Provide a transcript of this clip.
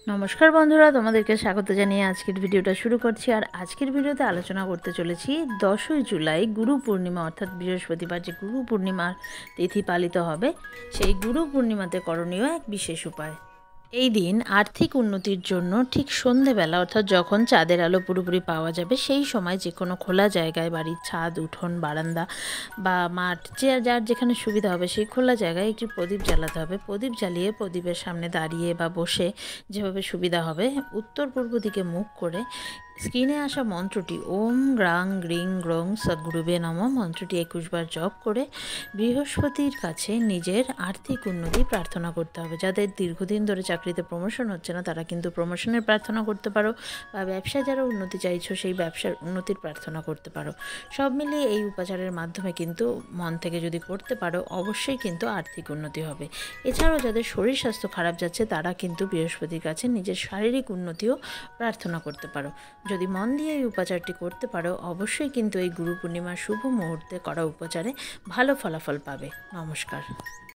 নমস্কার বন্ধুরা, তোমাদেরকে স্বাগত জানিয়ে আজকের ভিডিওটা শুরু করছি। আর আজকের ভিডিওতে আলোচনা করতে চলেছি 10ই জুলাই গুরু পূর্ণিমা, অর্থাৎ বৃহস্পতিবার যে গুরু পূর্ণিমার তিথি পালিত হবে, সেই গুরু পূর্ণিমাতে করণীয় এক বিশেষ উপায়। এই দিন আর্থিক উন্নতির জন্য ঠিক সন্ধেবেলা, অর্থাৎ যখন চাঁদের আলো পুরোপুরি পাওয়া যাবে, সেই সময় যে কোনো খোলা জায়গায়, বাড়ির ছাদ, উঠোন, বারান্দা বা মাঠ, যে যার যেখানে সুবিধা হবে সেই খোলা জায়গায় একটি প্রদীপ জ্বালাতে হবে। প্রদীপ জ্বালিয়ে প্রদীপের সামনে দাঁড়িয়ে বা বসে যেভাবে সুবিধা হবে, উত্তর পূর্ব দিকে মুখ করে স্ক্রিনে আসা মন্ত্রটি ওম গ্রাং গ্রিং গ্রং সদ্গুরুবে নমঃ মন্ত্রটি 21 বার জপ করে বৃহস্পতির কাছে নিজের আর্থিক উন্নতি প্রার্থনা করতে হবে। যাদের দীর্ঘদিন ধরে চাকরিতে প্রমোশন হচ্ছে না, তারা কিন্তু প্রমোশনের প্রার্থনা করতে পারো, বা ব্যবসায় যারা উন্নতি চাইছো সেই ব্যবসার উন্নতির প্রার্থনা করতে পারো। সব মিলিয়ে এই উপাচারের মাধ্যমে কিন্তু মন থেকে যদি করতে পারো, অবশ্যই কিন্তু আর্থিক উন্নতি হবে। এছাড়াও যাদের শরীর স্বাস্থ্য খারাপ যাচ্ছে, তারা কিন্তু বৃহস্পতির কাছে নিজের শারীরিক উন্নতিও প্রার্থনা করতে পারো। যদি মন দিয়ে এই উপাচারটি করতে পারো, অবশ্যই কিন্তু এই গুরু পূর্ণিমার শুভ মুহূর্তে করা উপাচারে ভালো ফলাফল পাবে। নমস্কার।